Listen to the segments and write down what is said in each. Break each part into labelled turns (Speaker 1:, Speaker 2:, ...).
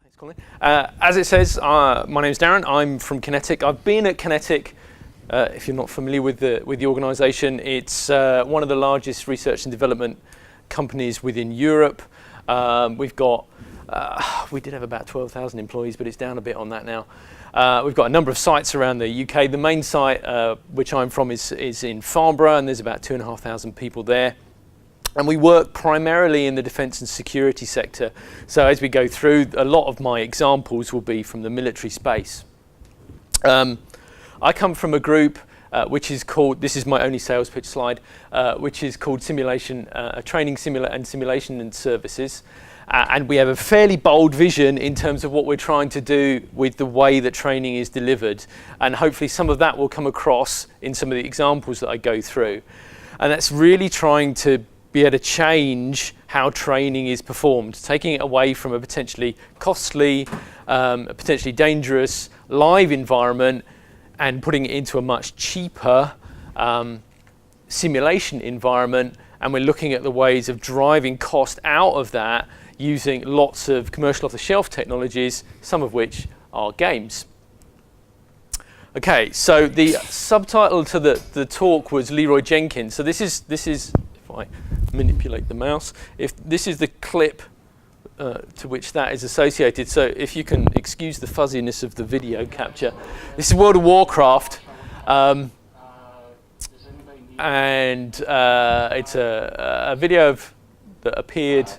Speaker 1: Thanks, Colin. As it says, my name's Daran. I'm from QinetiQ. I've been at QinetiQ. If you're not familiar with the organisation, it's one of the largest research and development companies within Europe. We did have about 12,000 employees, but it's down a bit on that now. We've got a number of sites around the UK. The main site, which I'm from, is in Farnborough, and there's about 2,500 people there. And we work primarily in the defence and security sector. So as we go through, a lot of my examples will be from the military space. I come from a group which is called, this is my only sales pitch slide, which is called Training Simulation and Services. And we have a fairly bold vision in terms of what we're trying to do with the way that training is delivered. And hopefully some of that will come across in some of the examples that I go through. And that's really trying to be able to change how training is performed, taking it away from a potentially costly, a potentially dangerous live environment and putting it into a much cheaper simulation environment. And we're looking at the ways of driving cost out of that using lots of commercial off-the-shelf technologies, some of which are games. Okay, so the subtitle to the talk was Leeeroooy Jeeeeenkins. So this is, if I manipulate the mouse, if this is the clip to which that is associated. So if you can excuse the fuzziness of the video capture, this is World of Warcraft, and it's a video that appeared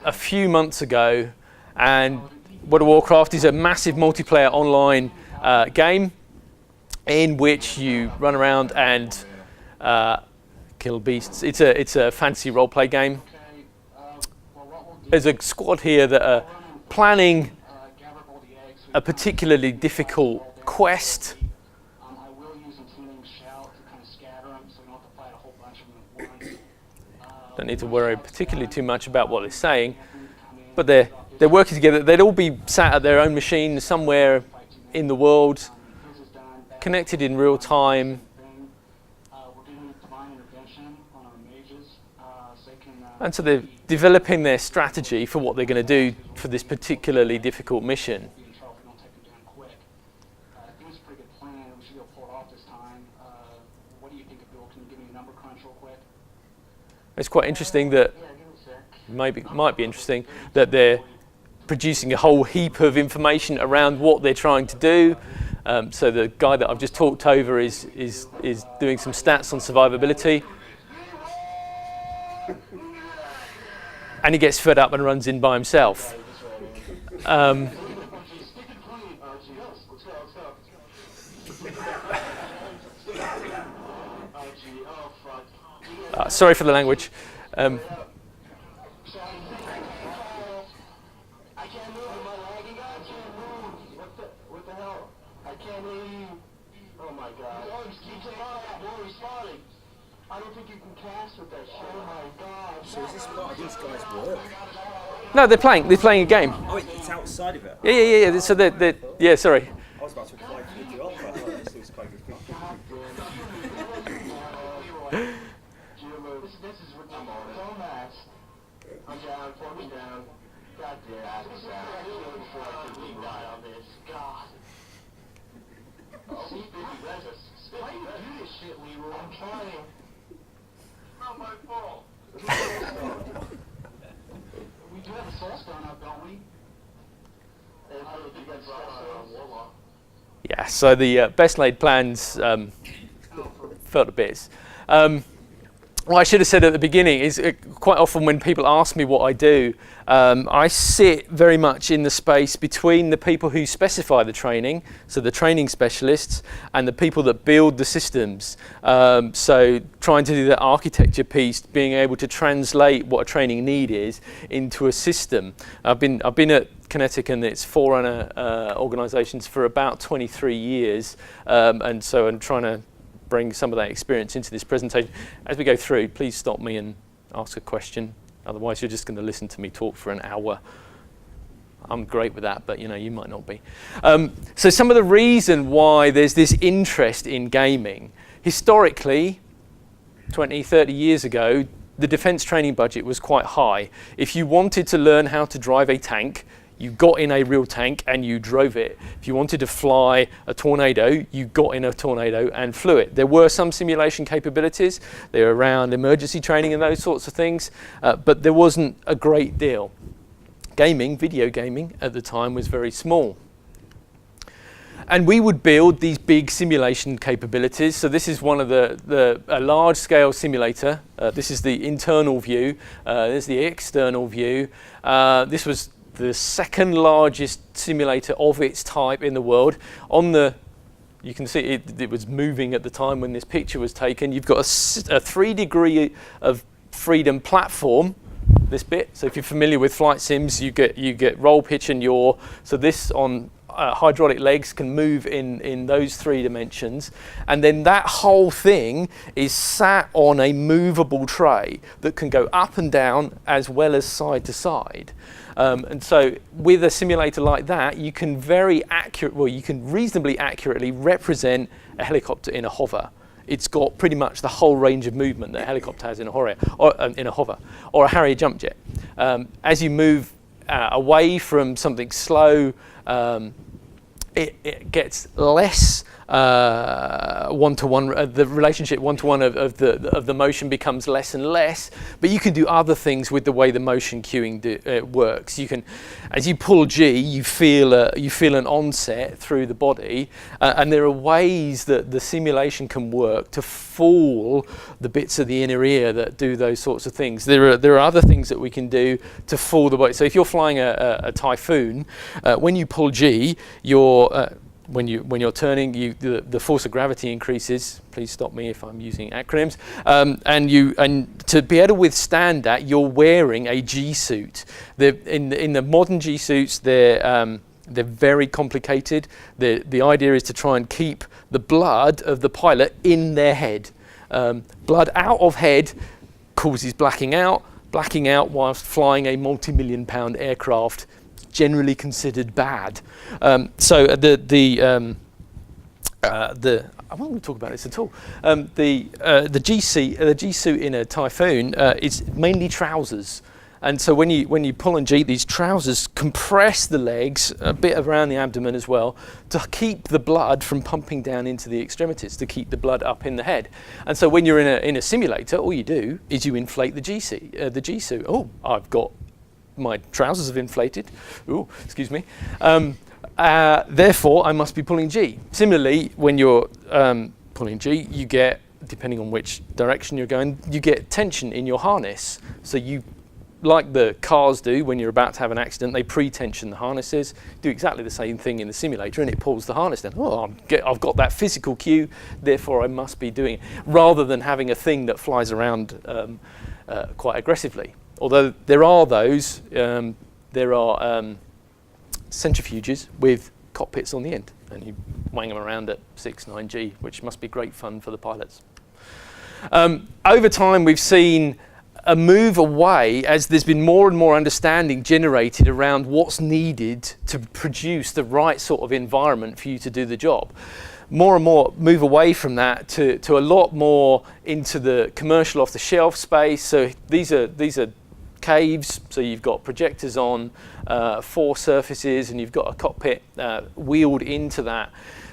Speaker 1: a few months ago, and World of Warcraft is a massive multiplayer online game in which you run around and kill beasts. It's a fantasy role-play game. There's a squad here that are planning a particularly difficult quest. Don't need to worry particularly too much about what they're saying, but they're working together. They'd all be sat at their own machine somewhere in the world, connected in real time. And so they're developing their strategy for what they're going to do for this particularly difficult mission. It's quite interesting that, might be interesting, that they're producing a whole heap of information around what they're trying to do. So the guy that I've just talked over is doing some stats on survivability. And he gets fed up and runs in by himself. Sorry for the language.
Speaker 2: So is this part of these guys' work?
Speaker 1: No, they're playing a game.
Speaker 2: Oh, it's outside of it?
Speaker 1: Yeah. So yeah, sorry.
Speaker 2: I was about to apply for the job, but I thought this was quite good.
Speaker 3: Why do you do this shit, Leeeroooy? I'm trying. Not my fault. We do have a soul stone up, don't we?
Speaker 1: Yeah, so the best laid plans fell to bits. What I should have said at the beginning is quite often when people ask me what I do, I sit very much in the space between the people who specify the training, so the training specialists, and the people that build the systems. So trying to do that architecture piece, being able to translate what a training need is into a system. I've been at QinetiQ and its forerunner organisations for about 23 years, and so I'm trying to bring some of that experience into this presentation. As we go through, please stop me and ask a question. Otherwise, you're just going to listen to me talk for an hour. I'm great with that, but you might not be. So some of the reason why there's this interest in gaming, historically, 20, 30 years ago, the defence training budget was quite high. If you wanted to learn how to drive a tank, you got in a real tank and you drove it. If you wanted to fly a tornado, you got in a tornado and flew it. There were some simulation capabilities. They were around emergency training and those sorts of things, but there wasn't a great deal. Gaming, video gaming at the time was very small. And we would build these big simulation capabilities. So this is one of a large-scale simulator. This is the internal view. This is the external view. This was the second largest simulator of its type in the world. You can see it was moving at the time when this picture was taken. You've got a 3 degree of freedom platform, this bit. So if you're familiar with flight sims, you get roll, pitch, and yaw. So this on hydraulic legs can move in those 3 dimensions, and then that whole thing is sat on a movable tray that can go up and down as well as side to side. And so with a simulator like that, you can you can reasonably accurately represent a helicopter in a hover. It's got pretty much the whole range of movement that a helicopter has in a hover, or a Harrier jump jet. As you move away from something slow, it gets less one-to-one. The relationship one-to-one of the motion becomes less and less. But you can do other things with the way the motion cueing works. You can, as you pull G, you feel an onset through the body, and there are ways that the simulation can work to fool the bits of the inner ear that do those sorts of things. There are other things that we can do to fool the body. So if you're flying a Typhoon, when you pull G, when you're turning, the force of gravity increases. Please stop me if I'm using acronyms. And to be able to withstand that, you're wearing a G suit. In the modern G suits, they're very complicated. The idea is to try and keep the blood of the pilot in their head. Blood out of head causes blacking out. Blacking out whilst flying a multi-million-pound aircraft, generally considered bad. So I won't want to talk about this at all. The G suit in a Typhoon is mainly trousers, and so when you pull and G, these trousers compress the legs a bit around the abdomen as well to keep the blood from pumping down into the extremities, to keep the blood up in the head. And so when you're in a simulator, all you do is you inflate the G suit. Oh, I've got my trousers have inflated. Ooh, excuse me. Therefore, I must be pulling G. Similarly, when you're pulling G, you get, depending on which direction you're going, you get tension in your harness. So you, like the cars do when you're about to have an accident, they pre-tension the harnesses, do exactly the same thing in the simulator, and it pulls the harness down. Oh, I've got that physical cue, therefore I must be doing it, rather than having a thing that flies around quite aggressively. Although there are those, there are centrifuges with cockpits on the end, and you wang them around at 6-9G, which must be great fun for the pilots. Over time, we've seen a move away as there's been more and more understanding generated around what's needed to produce the right sort of environment for you to do the job. More and more move away from that to a lot more into the commercial off-the-shelf space. So these are caves, so you've got projectors on 4 surfaces, and you've got a cockpit wheeled into that.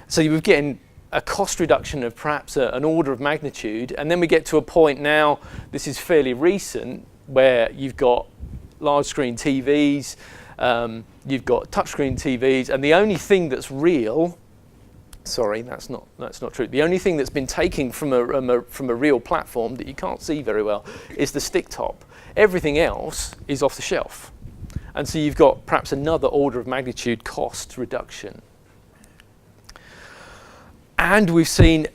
Speaker 1: So you're getting a cost reduction of perhaps an order of magnitude, and then we get to a point now, this is fairly recent, where you've got large screen TVs, you've got touchscreen TVs, and the only thing that's real, sorry, that's not true. The only thing that's been taken from a real platform that you can't see very well is the stick top. Everything else is off the shelf. And so you've got perhaps another order of magnitude cost reduction. And we've seen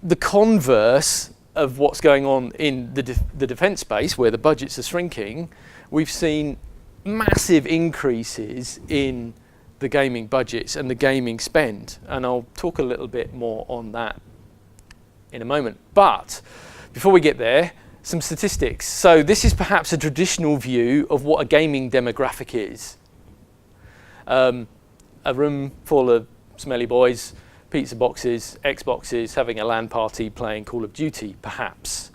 Speaker 1: the converse of what's going on in the defense space, where the budgets are shrinking. We've seen massive increases in the gaming budgets and the gaming spend. And I'll talk a little bit more on that in a moment. But before we get there, some statistics. So this is perhaps a traditional view of what a gaming demographic is. A room full of smelly boys, pizza boxes, Xboxes, having a LAN party, playing Call of Duty, perhaps.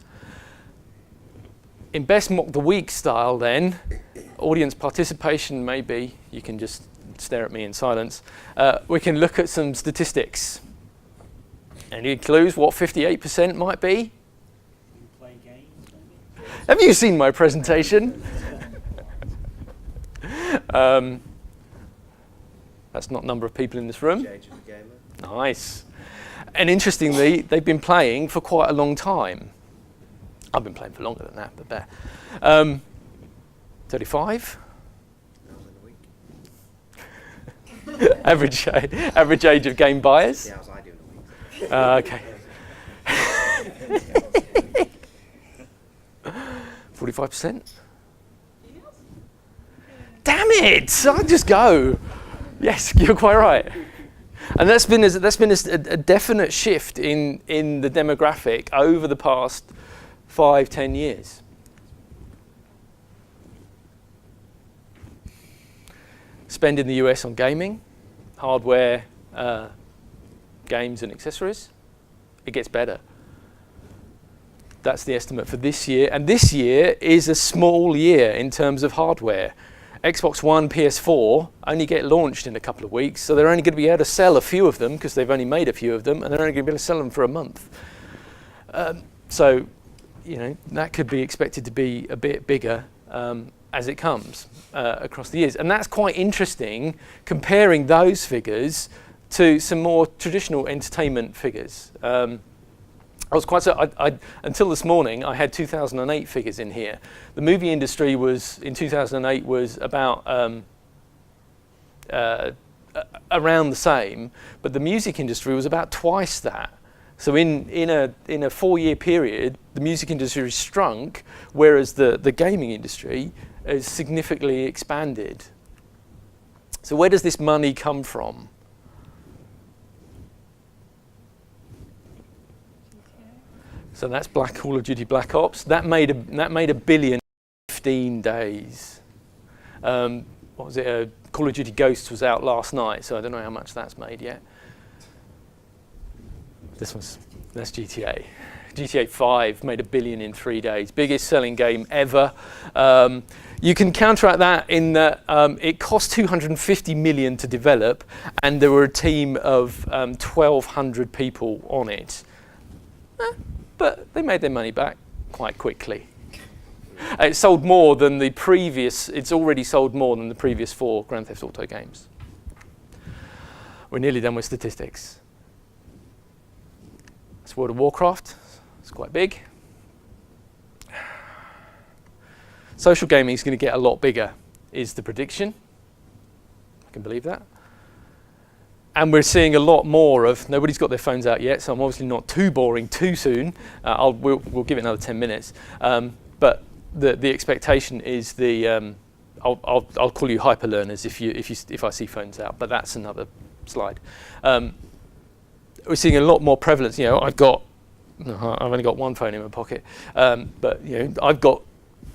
Speaker 1: In Best Mock the Week style then, audience participation, maybe. You can just stare at me in silence. We can look at some statistics. Any clues what 58% might be?
Speaker 2: Play games, maybe?
Speaker 1: Have you seen my presentation? That's not number of people in this room.
Speaker 2: Age of the gamer.
Speaker 1: Nice. And interestingly, they've been playing for quite a long time. I've been playing for longer than that, but better. 35?
Speaker 2: Hours in a week.
Speaker 1: average age of game buyers?
Speaker 2: The hours I do in a week.
Speaker 1: Okay. 45%? Damn it! I'll just go. Yes, you're quite right. And that's been a definite shift in the demographic over the past 5-10 years. Spend in the US on gaming, hardware, games and accessories. It gets better. That's the estimate for this year. And this year is a small year in terms of hardware. Xbox One, PS4 only get launched in a couple of weeks, so they're only going to be able to sell a few of them because they've only made a few of them, and they're only going to be able to sell them for a month. So, you know, that could be expected to be a bit bigger as it comes across the years. And that's quite interesting, comparing those figures to some more traditional entertainment figures. I was quite until this morning, I had 2008 figures in here. The movie industry was, in 2008, was about around the same, but the music industry was about twice that. So in a 4-year period, the music industry has shrunk, whereas the gaming industry has significantly expanded. So where does this money come from? So that's Call of Duty Black Ops. That made $1 billion in 15 days. What was it? Call of Duty Ghosts was out last night, so I don't know how much that's made yet. That's GTA. GTA 5 made $1 billion in 3 days. Biggest selling game ever. You can counteract that in that it cost $250 million to develop, and there were a team of 1,200 people on it. But they made their money back quite quickly. It sold more than the previous, it's already sold more than the previous 4 Grand Theft Auto games. We're nearly done with statistics. That's World of Warcraft, it's quite big. Social gaming is going to get a lot bigger, is the prediction. I can believe that. And we're seeing a lot more of, nobody's got their phones out yet, so I'm obviously not too boring too soon. We'll give it another 10 minutes. But the expectation is I'll call you hyperlearners if I see phones out, but that's another slide. We're seeing a lot more prevalence. You know, I've only got one phone in my pocket, but you know, I've got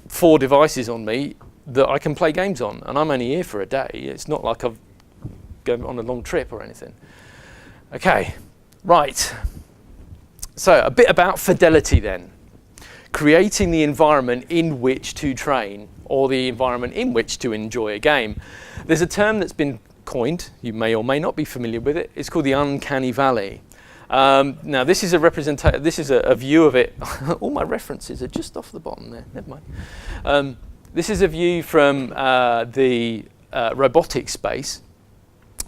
Speaker 1: 4 devices on me that I can play games on, and I'm only here for a day. It's not like I've go on a long trip or anything. Okay, right. So a bit about fidelity then. Creating the environment in which to train, or the environment in which to enjoy a game. There's a term that's been coined, you may or may not be familiar with it. It's called the uncanny valley. Now this is a view of it. All my references are just off the bottom there, never mind. This is a view from the robotics space.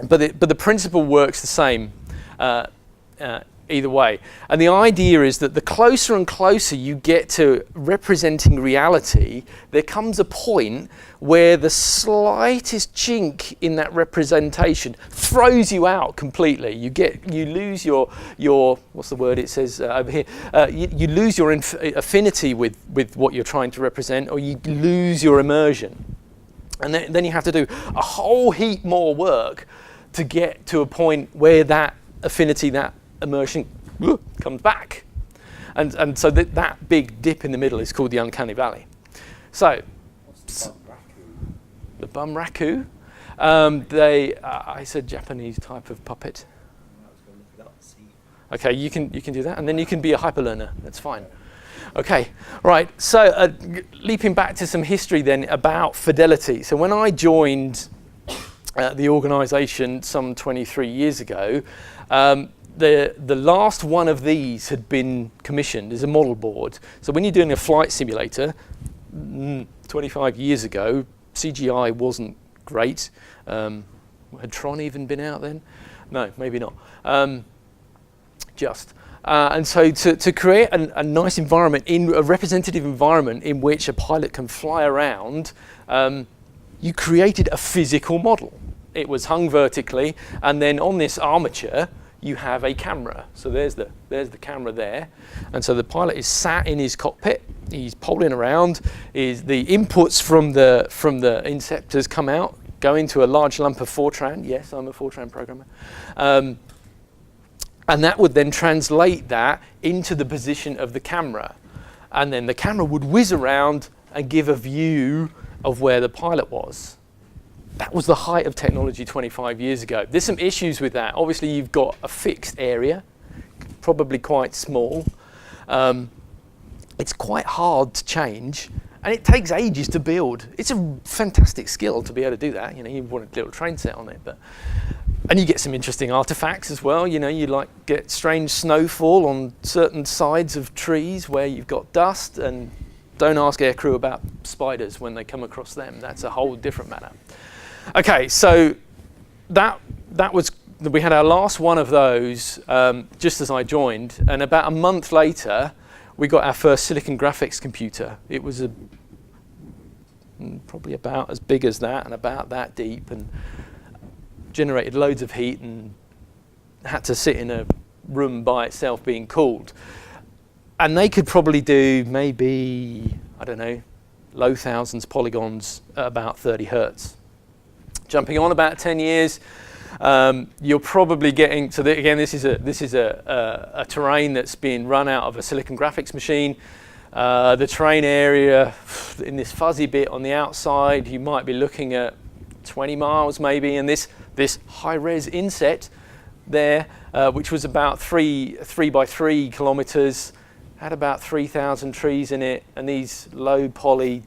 Speaker 1: But the principle works the same either way. And the idea is that the closer and closer you get to representing reality, there comes a point where the slightest chink in that representation throws you out completely. You lose your what's the word it says over here? You lose your affinity with what you're trying to represent, or you lose your immersion. And then you have to do a whole heap more work to get to a point where that affinity, that immersion comes back. And so that big dip in the middle is called the uncanny valley. So, the bum raku, it's a Japanese type of puppet. Okay, you can do that, and then you can be a hyperlearner, that's fine. Okay, right, so leaping back to some history then about fidelity. So when I joined the organisation some 23 years ago, the last one of these had been commissioned as a model board. So when you're doing a flight simulator, 25 years ago, CGI wasn't great. Had Tron even been out then? No, maybe not. And so to create a nice environment, in a representative environment in which a pilot can fly around, you created a physical model. It was hung vertically, and then on this armature, you have a camera. So there's the camera there. And so the pilot is sat in his cockpit, he's polling around, the inputs from the inceptors come out, go into a large lump of Fortran. Yes, I'm a Fortran programmer. And that would then translate that into the position of the camera. And then the camera would whiz around and give a view of where the pilot was. That was the height of technology 25 years ago. There's some issues with that. Obviously, you've got a fixed area, probably quite small. It's quite hard to change, and it takes ages to build. It's a fantastic skill to be able to do that. You know, you want a little train set on it, and you get some interesting artifacts as well. You know, you like get strange snowfall on certain sides of trees where you've got dust, and don't ask aircrew about spiders when they come across them. That's a whole different matter. Okay, so we had our last one of those just as I joined, and about a month later, we got our first silicon graphics computer. It was probably about as big as that and about that deep, and generated loads of heat and had to sit in a room by itself being cooled. And they could probably do maybe, I don't know, low thousands polygons at about 30 hertz. Jumping on about 10 years, you're probably getting to again. This is a terrain that's being run out of a silicon graphics machine. The terrain area in this fuzzy bit on the outside, you might be looking at 20 miles maybe, and this high-res inset there, which was about 3 by 3 kilometers, had about 3,000 trees in it, and these low poly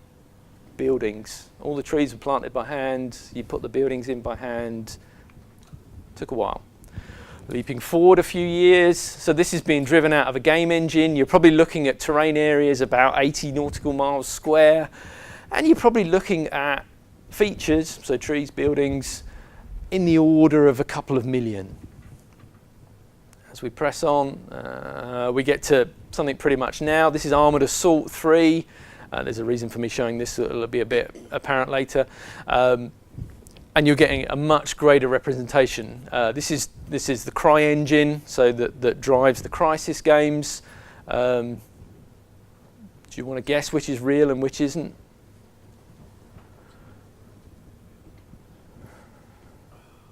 Speaker 1: buildings. All the trees were planted by hand. You put the buildings in by hand. Took a while. Leaping forward a few years, so this is being driven out of a game engine. You're probably looking at terrain areas about 80 nautical miles square, and you're probably looking at features, so trees, buildings, in the order of a couple of million. As we press on, we get to something pretty much now. This is Armored Assault 3. There's a reason for me showing this, so it'll be a bit apparent later. And you're getting a much greater representation. This is the Cry engine, so that drives the Crisis games. Do you want to guess which is real and which isn't?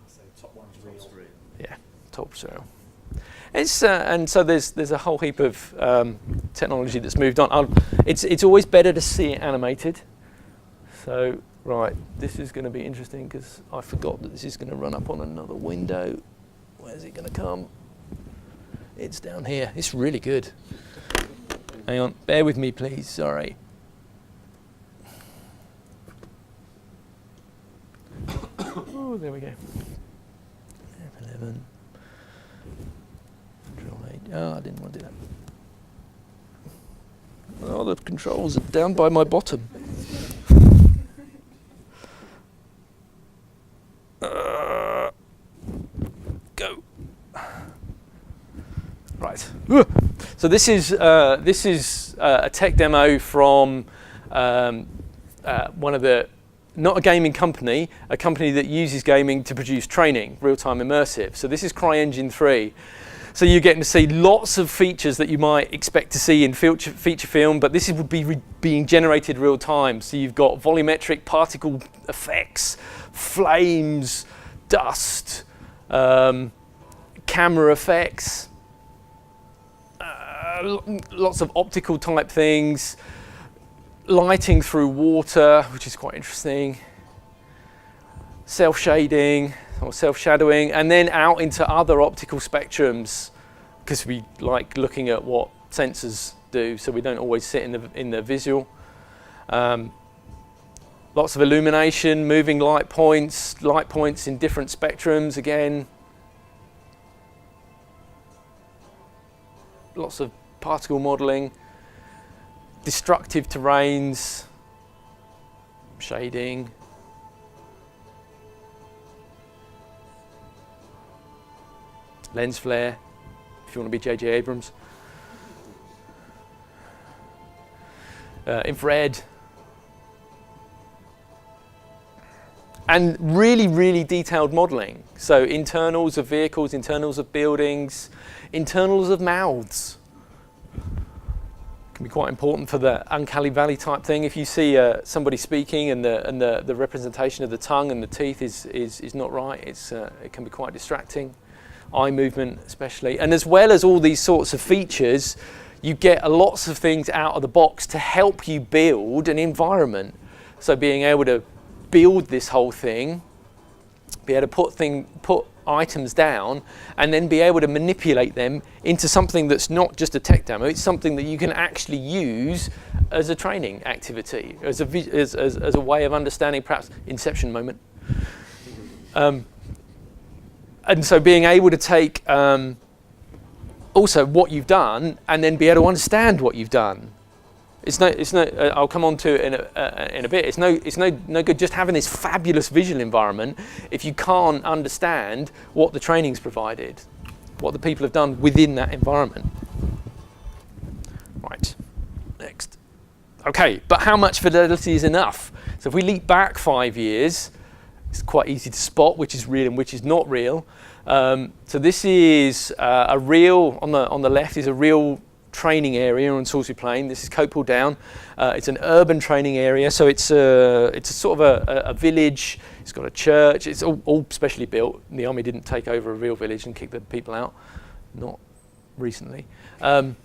Speaker 2: So top one's real.
Speaker 1: Yeah, top's real. It's and so there's a whole heap of technology that's moved on. It's always better to see it animated. So right, this is going to be interesting because I forgot that this is going to run up on another window. Where's it going to come? It's down here. It's really good. Hang on, bear with me, please. Sorry. Oh, there we go. F11. Oh, I didn't want to do that. Oh, the controls are down by my bottom. Go. Right. So this is a tech demo from one of the, not a gaming company, a company that uses gaming to produce training, real-time immersive. So this is CryEngine 3. So you're getting to see lots of features that you might expect to see in feature film, but this would be being generated real time. So you've got volumetric particle effects, flames, dust, camera effects, lots of optical type things, lighting through water, which is quite interesting, self-shading, or self-shadowing, and then out into other optical spectrums, because we like looking at what sensors do, so we don't always sit in the visual. Lots of illumination, moving light points in different spectrums again. Lots of particle modeling, destructive terrains, shading. Lens flare, if you want to be J.J. Abrams. Infrared. And really, really detailed modeling. So internals of vehicles, internals of buildings, internals of mouths. Can be quite important for the uncanny valley type thing. If you see somebody speaking and the representation of the tongue and the teeth is not right, it can be quite distracting. Eye movement especially. And as well as all these sorts of features, you get lots of things out of the box to help you build an environment. So being able to build this whole thing, be able to put items down, and then be able to manipulate them into something that's not just a tech demo. It's something that you can actually use as a training activity, as a way of understanding, perhaps inception moment. And so being able to take also what you've done and then be able to understand what you've done. It's no. I'll come on to it in a bit. It's no good just having this fabulous visual environment if you can't understand what the training's provided, what the people have done within that environment. Right. Next. Okay, but how much fidelity is enough? So if we leap back 5 years, it's quite easy to spot which is real and which is not real. So this is a real on the left is a real training area on Salisbury Plain. This is Copel Down. It's an urban training area, so it's a sort of a village. It's got a church. It's all specially built. The army didn't take over a real village and kick the people out, not recently. And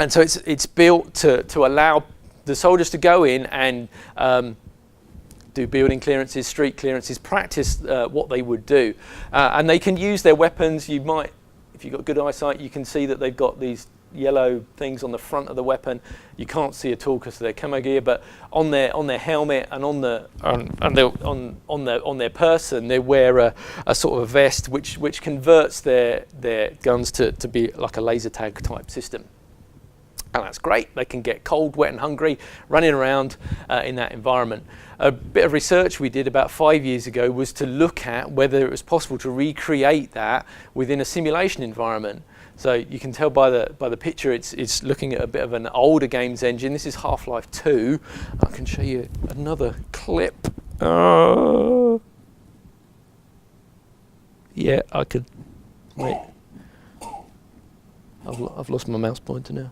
Speaker 1: so it's built to allow the soldiers to go in and do building clearances, street clearances, practice what they would do, and they can use their weapons. You might. If you've got good eyesight, you can see that they've got these yellow things on the front of the weapon. You can't see at all because of their camo gear, but on their helmet and on their person, they wear a sort of a vest which converts their guns to be like a laser tag type system. And that's great. They can get cold, wet and hungry running around in that environment. A bit of research we did about 5 years ago was to look at whether it was possible to recreate that within a simulation environment. So you can tell by the picture it's looking at a bit of an older games engine. This is Half-Life 2. I can show you another clip. Yeah, I could. Wait. I've lost my mouse pointer now.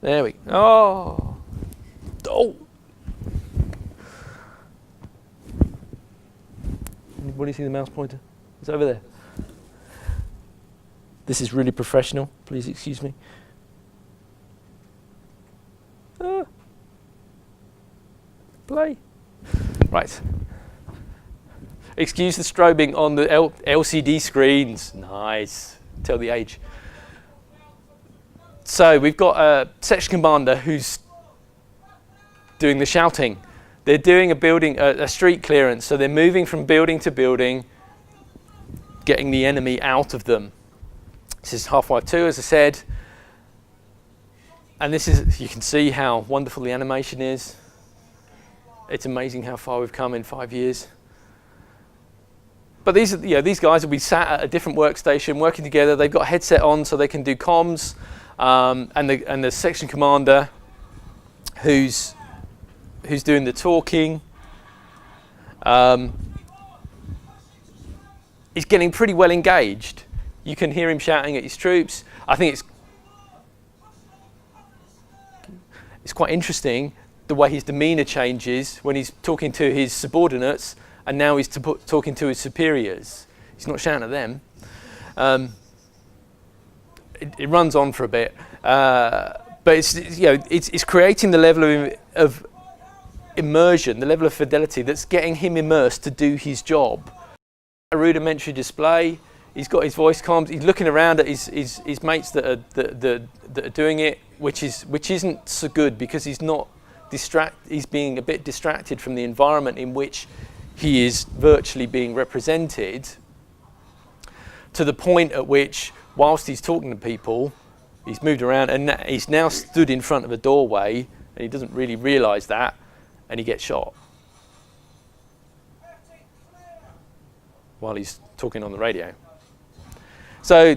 Speaker 1: There we go. Oh! Anybody see the mouse pointer? It's over there. This is really professional. Please excuse me. Play. Right. Excuse the strobing on the LCD screens. Nice. Tell the age. So we've got a section commander who's doing the shouting. They're doing a street clearance, so they're moving from building to building, getting the enemy out of them. This is Half-Life 2, as I said. And this is, you can see how wonderful the animation is. It's amazing how far we've come in 5 years. But these guys will be sat at a different workstation, working together. They've got a headset on, so they can do comms. And the section commander, who's doing the talking, is getting pretty well engaged. You can hear him shouting at his troops. I think it's quite interesting the way his demeanour changes when he's talking to his subordinates, and now he's talking to his superiors. He's not shouting at them. It runs on for a bit, but it's creating the level of immersion, the level of fidelity that's getting him immersed to do his job. a rudimentary display. He's got his voice comms. He's looking around at his mates that are doing it, which isn't so good because he's not he's being a bit distracted from the environment in which he is virtually being represented, to the point at which, whilst he's talking to people, he's moved around and he's now stood in front of a doorway and he doesn't really realise that, and he gets shot while he's talking on the radio. So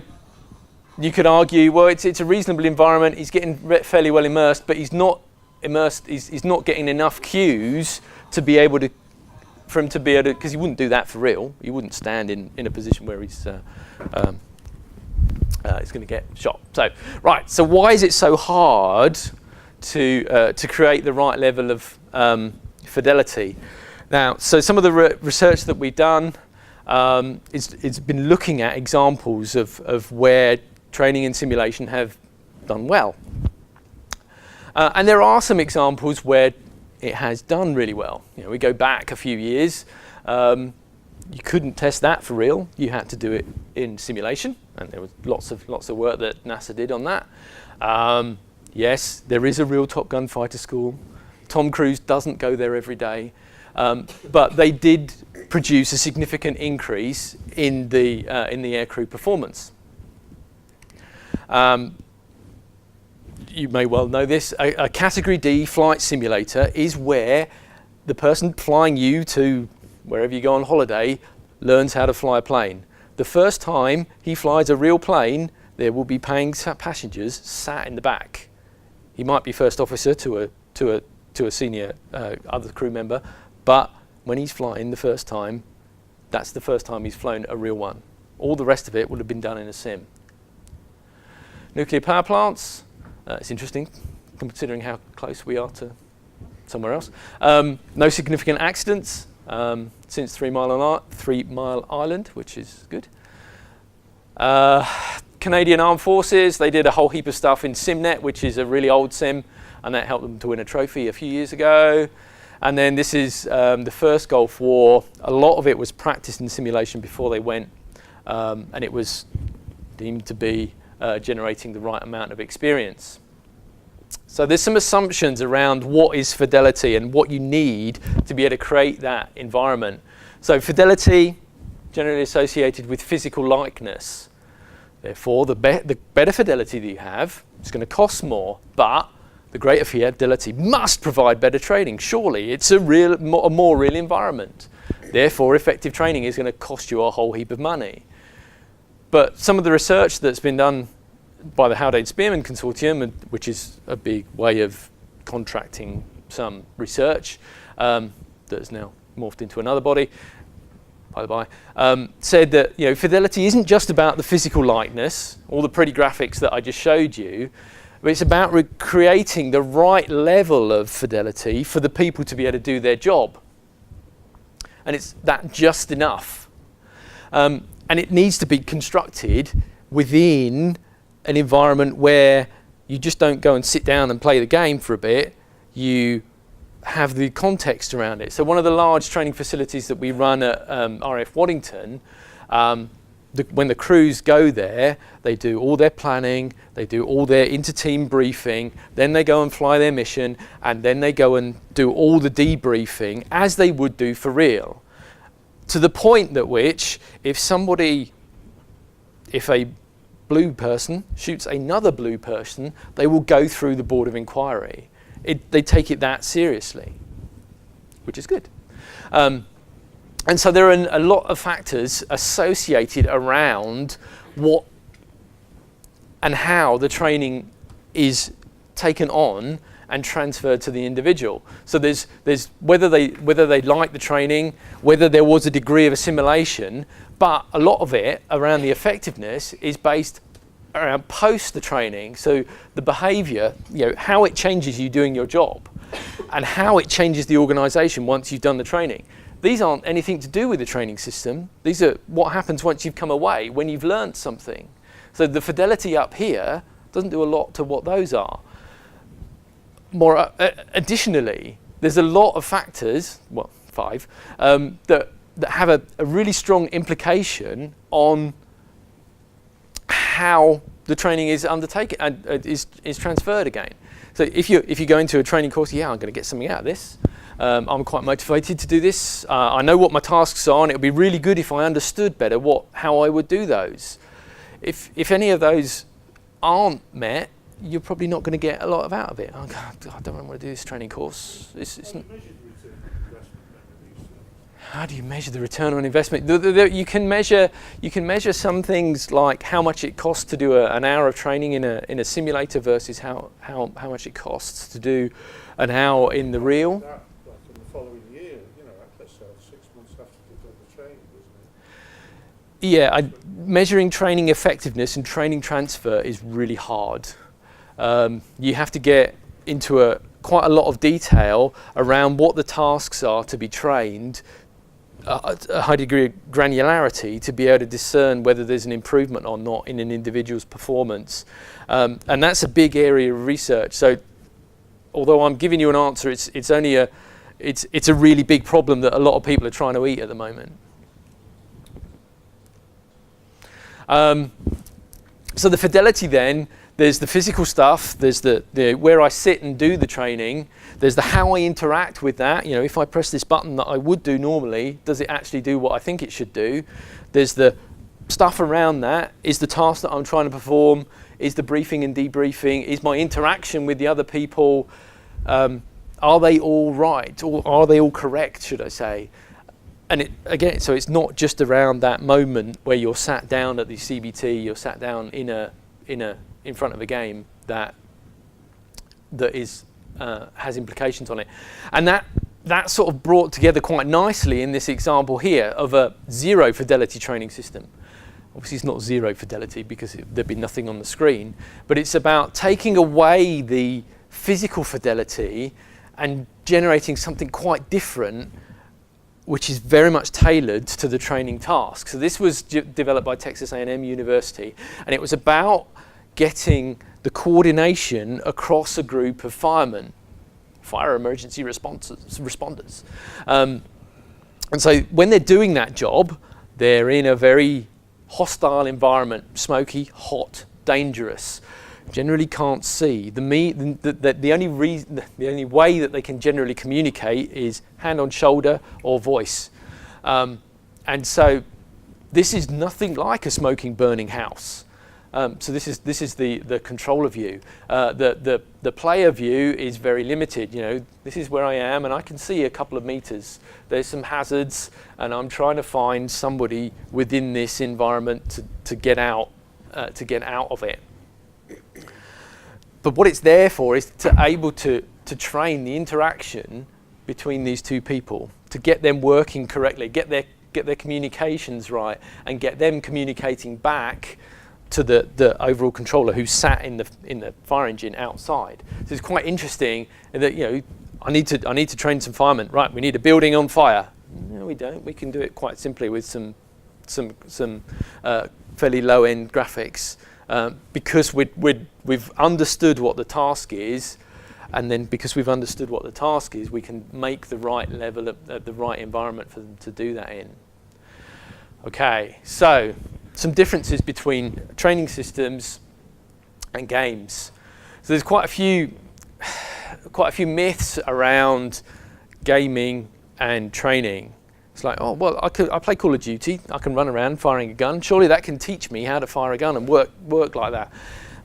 Speaker 1: you could argue, well, it's a reasonable environment. He's getting fairly well immersed, but he's not immersed. He's not getting enough cues to be able to, for him to be able to, because he wouldn't do that for real. He wouldn't stand in a position where he's going to get shot. So right. So why is it so hard to create the right level of fidelity? Now, so some of the research that we've done. It's been looking at examples of where training and simulation have done well. And there are some examples where it has done really well. You know, we go back a few years, you couldn't test that for real. You had to do it in simulation, and there was lots of work that NASA did on that. Yes, there is a real Top Gun fighter school. Tom Cruise doesn't go there every day. But they did produce a significant increase in the aircrew performance. You may well know this. A Category D flight simulator is where the person flying you to wherever you go on holiday learns how to fly a plane. The first time he flies a real plane, there will be paying passengers sat in the back. He might be first officer to a senior other crew member. But when he's flying the first time, that's the first time he's flown a real one. All the rest of it would have been done in a sim. Nuclear power plants, it's interesting considering how close we are to somewhere else. No significant accidents since 3 Mile Island, which is good. Canadian Armed Forces, they did a whole heap of stuff in SimNet, which is a really old sim, and that helped them to win a trophy a few years ago. And then this is the first Gulf War. A lot of it was practiced in simulation before they went, and it was deemed to be generating the right amount of experience. So there's some assumptions around what is fidelity and what you need to be able to create that environment. So fidelity, generally associated with physical likeness. Therefore, the better fidelity that you have, it's going to cost more, but the greater fidelity must provide better training. Surely it's a more real environment. Therefore, effective training is going to cost you a whole heap of money. But some of the research that's been done by the Haldane-Spearman Consortium, which is a big way of contracting some research that has now morphed into another body, by the by, said that fidelity isn't just about the physical likeness, all the pretty graphics that I just showed you, but it's about creating the right level of fidelity for the people to be able to do their job. And it's that just enough. And it needs to be constructed within an environment where you just don't go and sit down and play the game for a bit. You have the context around it. So one of the large training facilities that we run at RAF Waddington, when the crews go there, they do all their planning, they do all their inter-team briefing, then they go and fly their mission, and then they go and do all the debriefing as they would do for real. To the point that which, if a blue person shoots another blue person, they will go through the board of inquiry. They take it that seriously, which is good. And so there are a lot of factors associated around what and how the training is taken on and transferred to the individual. So there's whether they like the training, whether there was a degree of assimilation, but a lot of it around the effectiveness is based around post the training. So the behaviour, how it changes you doing your job, and how it changes the organisation once you've done the training. These aren't anything to do with the training system. These are what happens once you've come away, when you've learned something. So the fidelity up here doesn't do a lot to what those are. More additionally, there's a lot of factors, well, 5, that that have a really strong implication on how the training is undertaken and is transferred again. So if you go into a training course, yeah, I'm going to get something out of this. I'm quite motivated to do this. I know what my tasks are, and it would be really good if I understood better how I would do those. If any of those aren't met, you're probably not going to get a lot out of it. Oh, God, I don't want to do this training course. How do you measure the return on investment? You can measure some things like how much it costs to do an hour of training in a simulator versus how much it costs to do an hour in the real.
Speaker 2: That, like in the following year, let's say 6 months after you've done the training, isn't it?
Speaker 1: Yeah, measuring training effectiveness and training transfer is really hard. You have to get into quite a lot of detail around what the tasks are to be trained, a high degree of granularity to be able to discern whether there's an improvement or not in an individual's performance. And that's a big area of research. So although I'm giving you an answer, it's a really big problem that a lot of people are trying to eat at the moment. So the fidelity then, there's the physical stuff, there's the where I sit and do the training, there's the how I interact with that. If I press this button that I would do normally, does it actually do what I think it should do? There's the stuff around that. Is the task that I'm trying to perform, is the briefing and debriefing, is my interaction with the other people, are they all right, or are they all correct, should I say? And again, so it's not just around that moment where you're sat down at the CBT, you're sat down in front of a game that has implications on it. And that sort of brought together quite nicely in this example here of a zero fidelity training system. Obviously it's not zero fidelity because there'd be nothing on the screen, but it's about taking away the physical fidelity and generating something quite different, which is very much tailored to the training task. So this was developed by Texas A&M University, and it was about getting the coordination across a group of firemen, fire emergency responders. And so when they're doing that job, they're in a very hostile environment, smoky, hot, dangerous, generally can't see. The only way that they can generally communicate is hand on shoulder or voice. And so this is nothing like a smoking, burning house. So this is the controller view. The player view is very limited. This is where I am, and I can see a couple of meters. There's some hazards, and I'm trying to find somebody within this environment to get out of it. But what it's there for is to able to train the interaction between these two people, to get them working correctly, get their communications right, and get them communicating back to the overall controller who sat in the fire engine outside. So it's quite interesting that I need to train some firemen. Right, we need a building on fire. No, we don't. We can do it quite simply with some fairly low end graphics because we've understood what the task is, and then because we've understood what the task is, we can make the right level of the right environment for them to do that in. Okay, so some differences between training systems and games. So there's quite a few myths around gaming and training. It's like, oh well, I play Call of Duty. I can run around firing a gun. Surely that can teach me how to fire a gun and work like that.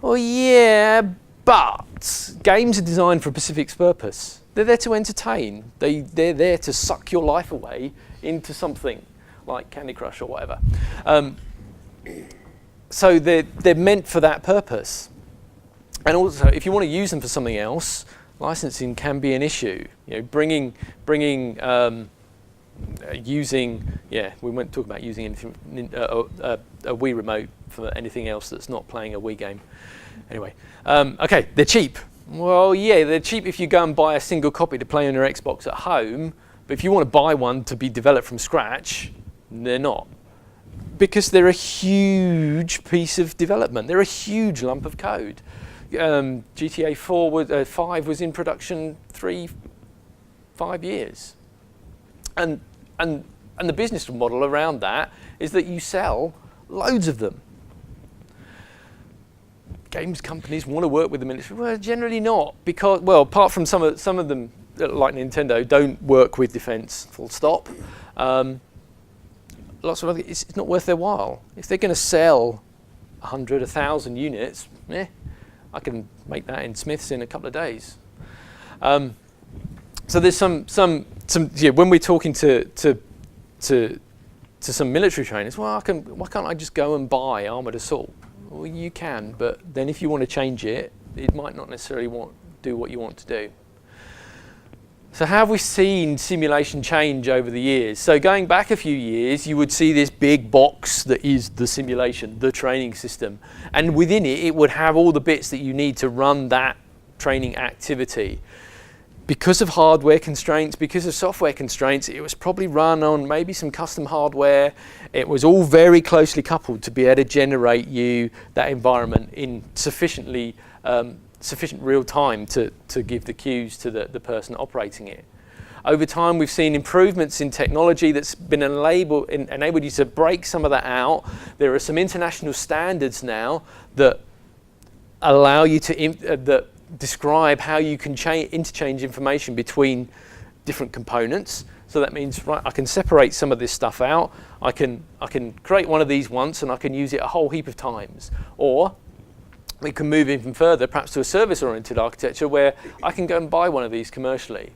Speaker 1: Well, yeah, but games are designed for a specific purpose. They're there to entertain. They're there to suck your life away into something like Candy Crush or whatever. So they're meant for that purpose. And also, if you want to use them for something else, licensing can be an issue. Using, we won't talk about using anything, a Wii remote for anything else that's not playing a Wii game. Anyway, okay, they're cheap. Well, yeah, they're cheap if you go and buy a single copy to play on your Xbox at home, but if you want to buy one to be developed from scratch, they're not. Because they're a huge piece of development. They're a huge lump of code. GTA 5 was in production 5 years. And And the business model around that is that you sell loads of them. Games companies want to work with the military. Well, generally not, because, well, apart from some of them, like Nintendo, don't work with defence, full stop. Lots of other, it's not worth their while. If they're going to sell 100, 1,000 units, I can make that in Smiths in a couple of days. So there's some when we're talking to some military trainers, well, why can't I just go and buy Armoured Assault? Well, you can, but then if you want to change it, it might not necessarily do what you want to do. So how have we seen simulation change over the years? So going back a few years, you would see this big box that is the simulation, the training system. And within it, it would have all the bits that you need to run that training activity. Because of hardware constraints, because of software constraints, it was probably run on maybe some custom hardware. It was all very closely coupled to be able to generate you that environment in sufficient real time to give the cues to the person operating it. Over time, we've seen improvements in technology that's been enabled you to break some of that out. There are some international standards now that allow you to describe how you can interchange information between different components. So that means, right, I can separate some of this stuff out. I can create one of these once and I can use it a whole heap of times. Or we can move even further, perhaps to a service-oriented architecture where I can go and buy one of these commercially,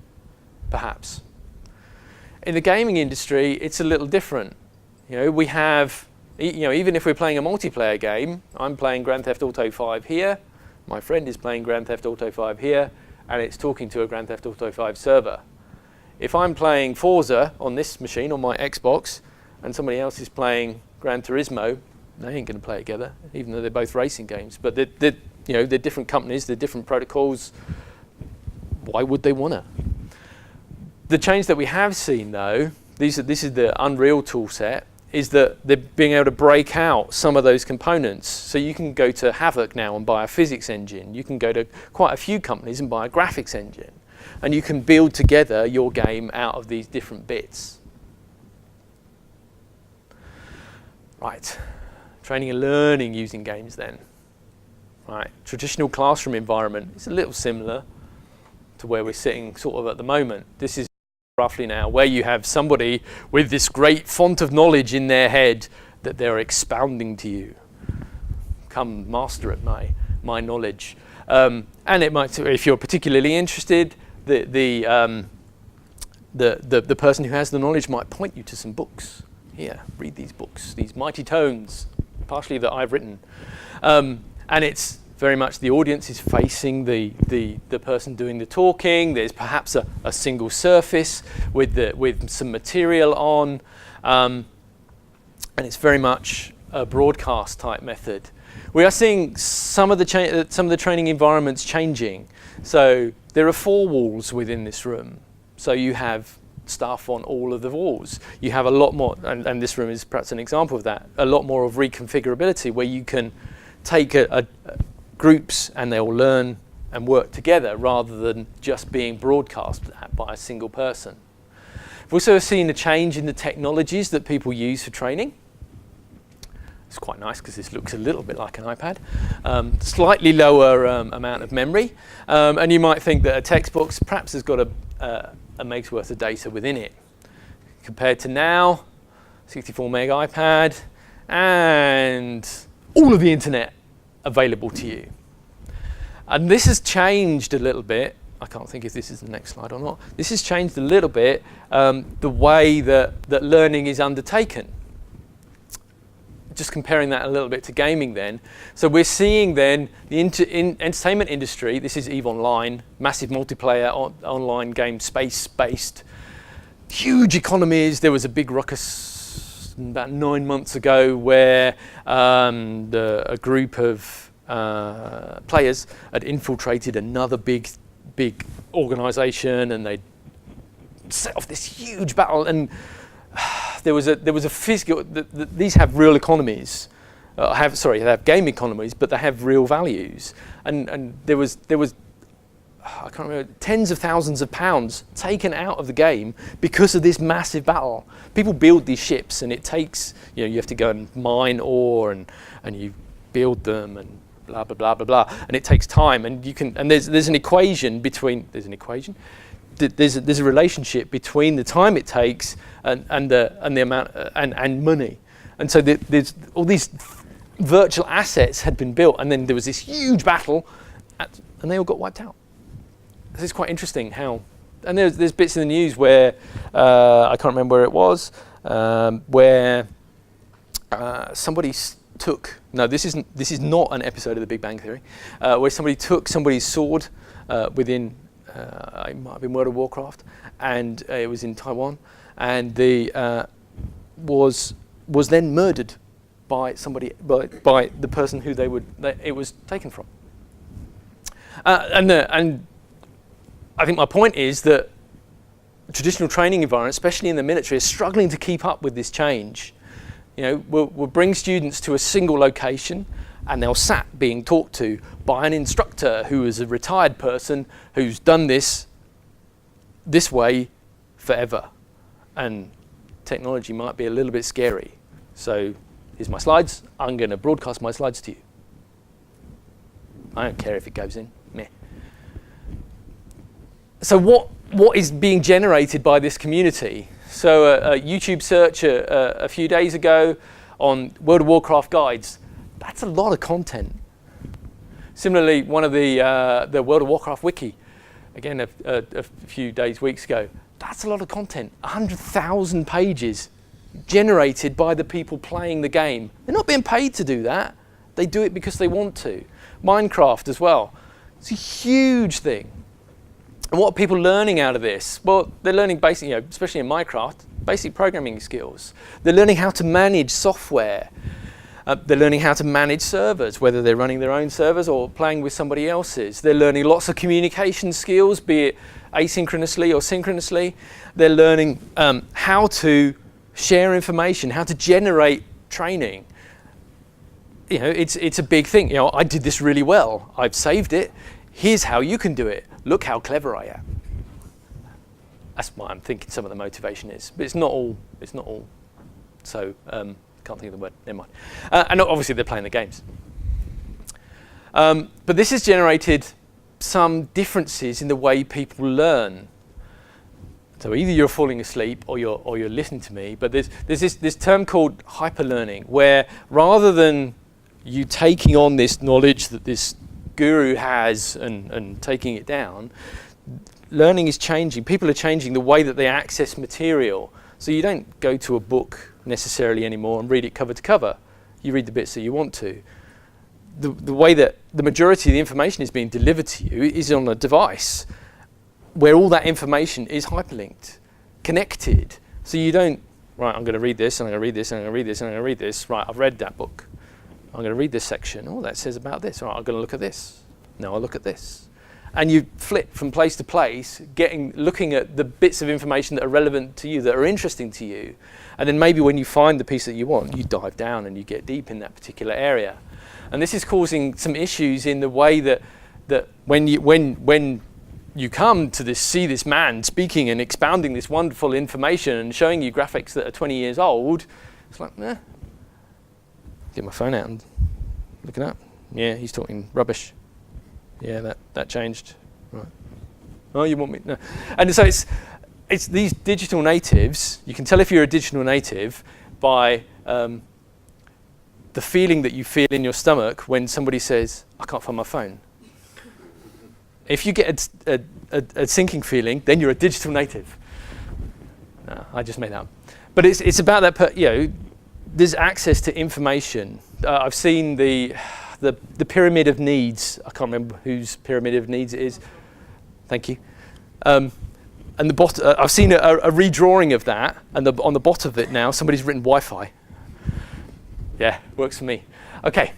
Speaker 1: perhaps. In the gaming industry, it's a little different. We have, even if we're playing a multiplayer game, I'm playing Grand Theft Auto 5 here, my friend is playing Grand Theft Auto 5 here, and it's talking to a Grand Theft Auto 5 server. If I'm playing Forza on this machine, on my Xbox, and somebody else is playing Gran Turismo, they ain't going to play together, even though they're both racing games. But they're different companies, they're different protocols. Why would they want to? The change that we have seen, though, this is the Unreal tool set, is that they're being able to break out some of those components. So you can go to Havoc now and buy a physics engine. You can go to quite a few companies and buy a graphics engine. And you can build together your game out of these different bits. Right. Training and learning using games then. Right. Traditional classroom environment is a little similar to where we're sitting sort of at the moment. This is roughly now where you have somebody with this great font of knowledge in their head that they're expounding to you. Come master at my knowledge. And it might, if you're particularly interested, the person who has the knowledge might point you to some books. Here, read these books, these mighty tomes, partially that I've written. And it's very much the audience is facing the person doing the talking. There's perhaps a single surface with some material on, and it's very much a broadcast type method. We are seeing some of the training environments changing. So there are 4 walls within this room. So you have stuff on all of the walls. You have a lot more, and this room is perhaps an example of that, a lot more of reconfigurability where you can take groups and they all learn and work together rather than just being broadcast by a single person. We've also seen a change in the technologies that people use for training. It's quite nice because this looks a little bit like an iPad. Slightly lower amount of memory. And you might think that a textbook perhaps has got a meg's worth of data within it. Compared to now, 64 meg iPad and all of the internet available to you. And this has changed a little bit. I can't think if this is the next slide or not. This has changed a little bit the way that learning is undertaken. Just comparing that a little bit to gaming then. So we're seeing then the entertainment industry, this is EVE Online, massive multiplayer online game space-based, huge economies. There was a big ruckus about 9 months ago where a group of players had infiltrated another big organization and they set off this huge battle, and there was a physical. These have real economies. They have game economies, but they have real values. And there was I can't remember, tens of thousands of pounds taken out of the game because of this massive battle. People build these ships, and it takes, you have to go and mine ore, and you build them, and blah blah blah blah blah, and it takes time, and there's an equation between there's a relationship between the time it takes and the amount and money, and so there's all these virtual assets had been built, and then there was this huge battle, and they all got wiped out. This is quite interesting how, and there's bits in the news where I can't remember where it was, where somebody took, no, this is not an episode of The Big Bang Theory, where somebody took somebody's sword within, it might have been World of Warcraft, and it was in Taiwan, and was then murdered by somebody, by the person who it was taken from. And I think my point is that traditional training environments, especially in the military, are struggling to keep up with this change. We'll bring students to a single location, and they'll sat being talked to by an instructor who is a retired person who's done this way forever. And technology might be a little bit scary. So here's my slides. I'm going to broadcast my slides to you. I don't care if it goes in. Meh. So what is being generated by this community? So a YouTube search a few days ago on World of Warcraft guides, that's a lot of content. Similarly, one of the World of Warcraft wiki, again a few weeks ago, that's a lot of content. 100,000 pages generated by the people playing the game. They're not being paid to do that. They do it because they want to. Minecraft as well. It's a huge thing. And what are people learning out of this? Well, they're learning basic, especially in Minecraft, basic programming skills. They're learning how to manage software. They're learning how to manage servers, whether they're running their own servers or playing with somebody else's. They're learning lots of communication skills, be it asynchronously or synchronously. They're learning how to share information, how to generate training. It's a big thing. I did this really well. I've saved it. Here's how you can do it. Look how clever I am. That's why I'm thinking some of the motivation is. But it's not all. So can't think of the word. Never mind. And obviously they're playing the games. But this has generated some differences in the way people learn. So either you're falling asleep or you're listening to me. But there's this term called hyperlearning, where rather than you taking on this knowledge that this guru has and taking it down, learning is changing. People are changing the way that they access material. So you don't go to a book necessarily anymore and read it cover to cover. You read the bits that you want to. The way that the majority of the information is being delivered to you is on a device where all that information is hyperlinked, connected. So you don't, right, I'm going to read this, and I'm going to read this, and I'm going to read this, and I'm going to read this. Right, I've read that book. I'm going to read this section. Oh, that says about this. All right, I'm going to look at this. No, I'll look at this. And you flip from place to place, looking at the bits of information that are relevant to you, that are interesting to you. And then maybe when you find the piece that you want, you dive down and you get deep in that particular area. And this is causing some issues in the way that when you come to see this man speaking and expounding this wonderful information and showing you graphics that are 20 years old, it's like, get my phone out and look it up. Yeah, he's talking rubbish. Yeah, that changed. Right. Oh, you want me? No. And so it's these digital natives. You can tell if you're a digital native by the feeling that you feel in your stomach when somebody says, I can't find my phone. If you get a sinking feeling, then you're a digital native. No, I just made that up. But it's about that, there's access to information. I've seen the pyramid of needs. I can't remember whose pyramid of needs it is. Thank you. And the bottom, I've seen a redrawing of that, and on the bottom of it now, somebody's written Wi-Fi. Yeah, works for me. Okay.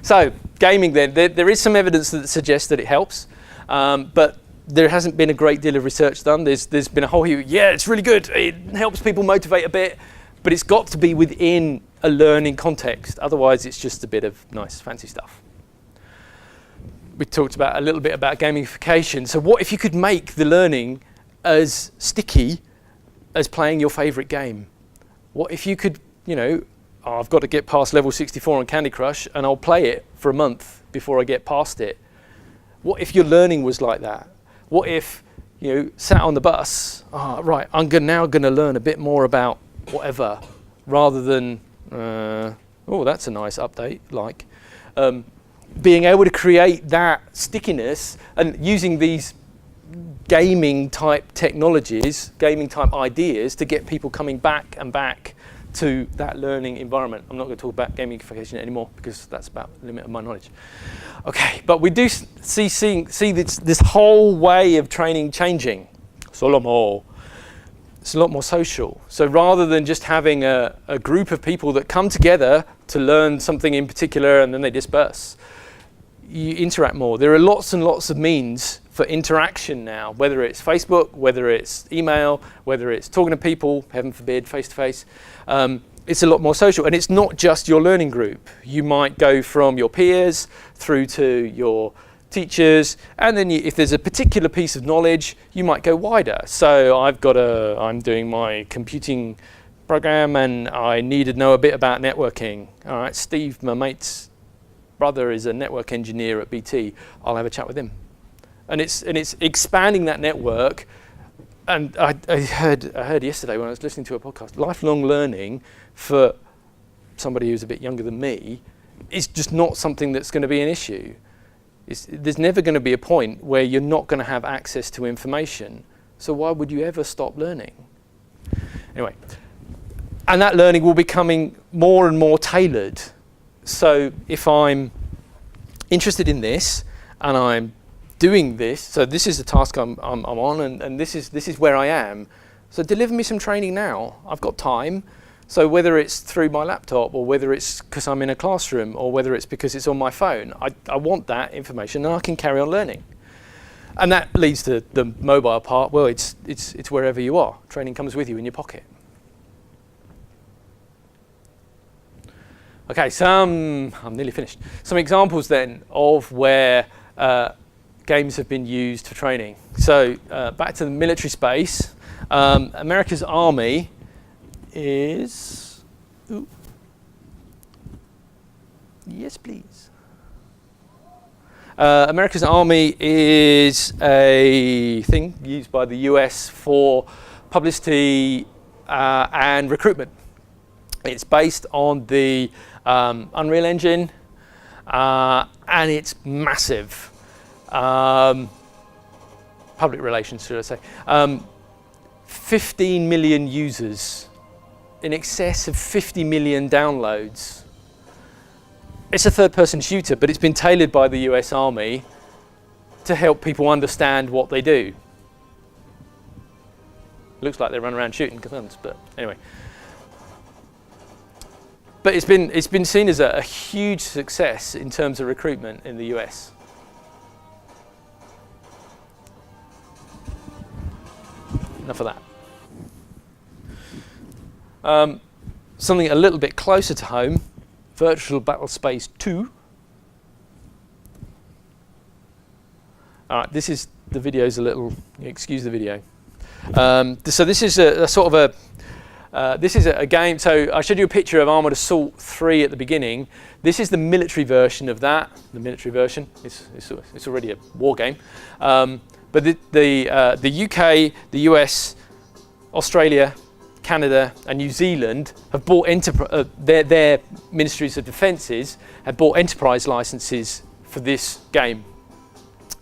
Speaker 1: So gaming then, there is some evidence that suggests that it helps, but there hasn't been a great deal of research done. There's been a whole heap, it's really good, it helps people motivate a bit, but it's got to be within a learning context. Otherwise, it's just a bit of nice, fancy stuff. we talked about a little bit about gamification. So what if you could make the learning as sticky as playing your favorite game? What if you could, you know, oh, I've got to get past level 64 on Candy Crush and I'll play it for a month before I get past it. What if your learning was like that? What if you sat on the bus, right, I'm now going to learn a bit more about whatever, rather than, oh, that's a nice update, like. Being able to create that stickiness and using these gaming type technologies, gaming type ideas to get people coming back and back to that learning environment. I'm not going to talk about gamification anymore because that's about the limit of my knowledge. Okay, but we do see this whole way of training changing. SOLOMO. It's a lot more social. So rather than just having a group of people that come together to learn something in particular and then they disperse, you interact more. There are lots and lots of means for interaction now, whether it's Facebook, whether it's email, whether it's talking to people, heaven forbid, face to face. It's a lot more social, and it's not just your learning group. You might go from your peers through to your teachers, and then if there's a particular piece of knowledge, you might go wider. So I'm doing my computing program and I need to know a bit about networking. All right, Steve, my mate's brother, is a network engineer at BT. I'll have a chat with him. And it's expanding that network. And I heard yesterday when I was listening to a podcast, lifelong learning for somebody who's a bit younger than me is just not something that's going to be an issue. There's never going to be a point where you're not going to have access to information. So why would you ever stop learning? Anyway, and that learning will be becoming more and more tailored. So if I'm interested in this and I'm doing this, so this is the task I'm on, and this is where I am. So deliver me some training now. I've got time. So whether it's through my laptop or whether it's because I'm in a classroom or whether it's because it's on my phone, I want that information and I can carry on learning. And that leads to the mobile part. Well, it's wherever you are. Training comes with you in your pocket. Okay, I'm nearly finished. Some examples then of where games have been used for training. So back to the military space. America's Army is, yes please. America's Army is a thing used by the US for publicity and recruitment. It's based on the Unreal Engine and it's massive. Public relations, should I say. 15 million users, in excess of 50 million downloads. It's a third-person shooter, but it's been tailored by the US Army to help people understand what they do. Looks like they run around shooting guns, but anyway. But it's been seen as a huge success in terms of recruitment in the US. Enough of that. Something a little bit closer to home, Virtual Battlespace 2. All right, the video's a little, excuse the video. So this is a sort of this is a game. So I showed you a picture of Armored Assault 3 at the beginning. This is the military version of that. The military version. It's already a war game. But the UK, the US, Australia, Canada, and New Zealand have bought their ministries of defences have bought enterprise licenses for this game,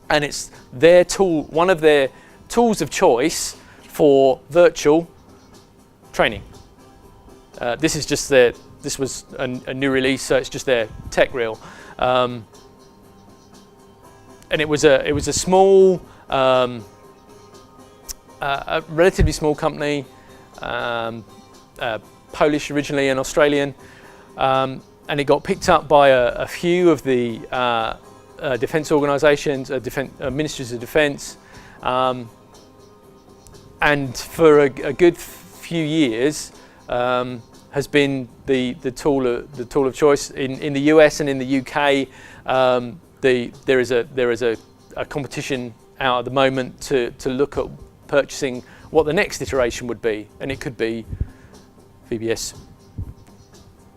Speaker 1: and it's their tool, one of their tools of choice for virtual training. This is just this was a new release, so it's just their tech reel, and it was a small, a relatively small company. Polish originally and Australian, and it got picked up by a few of the defence organisations, ministries of defence, and for a good few years has been the tool of choice in the US and in the UK. there is a competition out at the moment to look at purchasing what the next iteration would be, and it could be VBS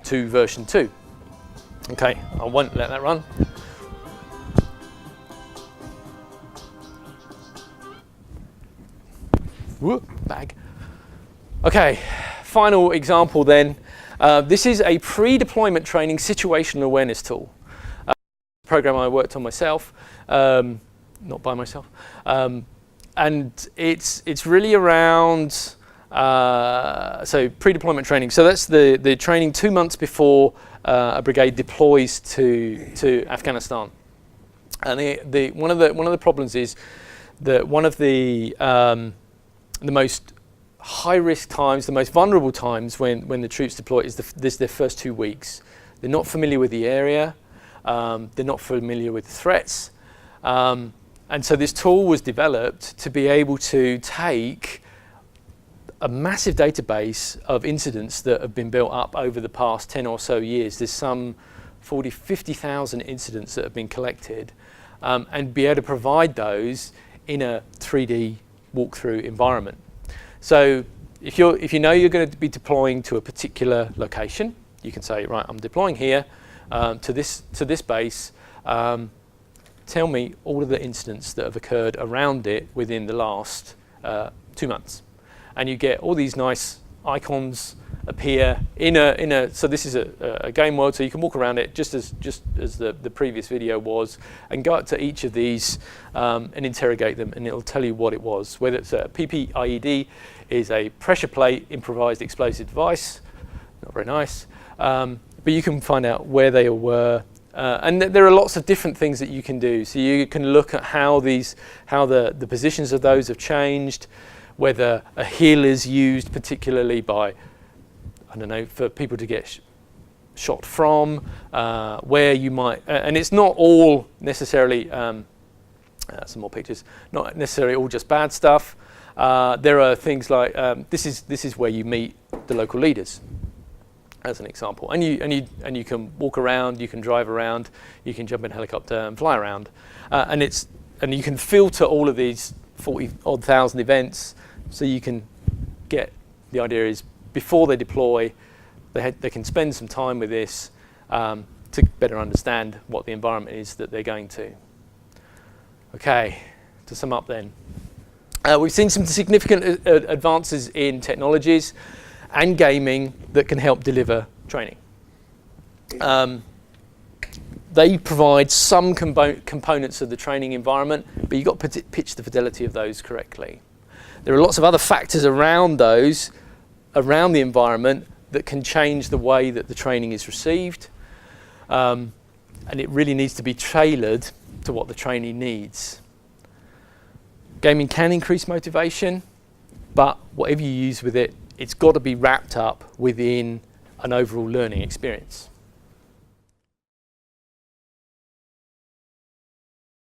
Speaker 1: 2 version 2. Okay, I won't let that run. Whoop, bag. Okay, final example then. This is a pre-deployment training situational awareness tool. Program I worked on myself, not by myself, and it's really around so pre-deployment training. So that's the training 2 months before a brigade deploys to Afghanistan. And one of the problems is that one of the most high-risk times, the most vulnerable times when the troops deploy is their first 2 weeks. They're not familiar with the area. They're not familiar with the threats. And so this tool was developed to be able to take a massive database of incidents that have been built up over the past 10 or so years. There's some 50,000 incidents that have been collected, and be able to provide those in a 3D walkthrough environment. So if you know you're going to be deploying to a particular location, you can say, right, I'm deploying here to this base. Tell me all of the incidents that have occurred around it within the last 2 months, and you get all these nice icons appear in a. So this is a game world, so you can walk around it just as the previous video was, and go up to each of these and interrogate them, and it'll tell you what it was. Whether it's a PPIED, is a pressure plate improvised explosive device, not very nice, but you can find out where they were. And there are lots of different things that you can do. So you can look at how the positions of those have changed, whether a hill is used particularly by, I don't know, for people to get shot from, where you might, and it's not all necessarily, some more pictures, not necessarily all just bad stuff. There are things like, this is where you meet the local leaders, as an example, and you can walk around, you can drive around, you can jump in a helicopter and fly around, and you can filter all of these 40-odd thousand events, so you can get, the idea is before they deploy, they can spend some time with this to better understand what the environment is that they're going to. Okay, to sum up then, we've seen some significant advances in technologies and gaming that can help deliver training. They provide some components of the training environment, but you've got to pitch the fidelity of those correctly. There are lots of other factors around those, around the environment, that can change the way that the training is received, and it really needs to be tailored to what the trainee needs. Gaming can increase motivation, but whatever you use with it, it's got to be wrapped up within an overall learning experience.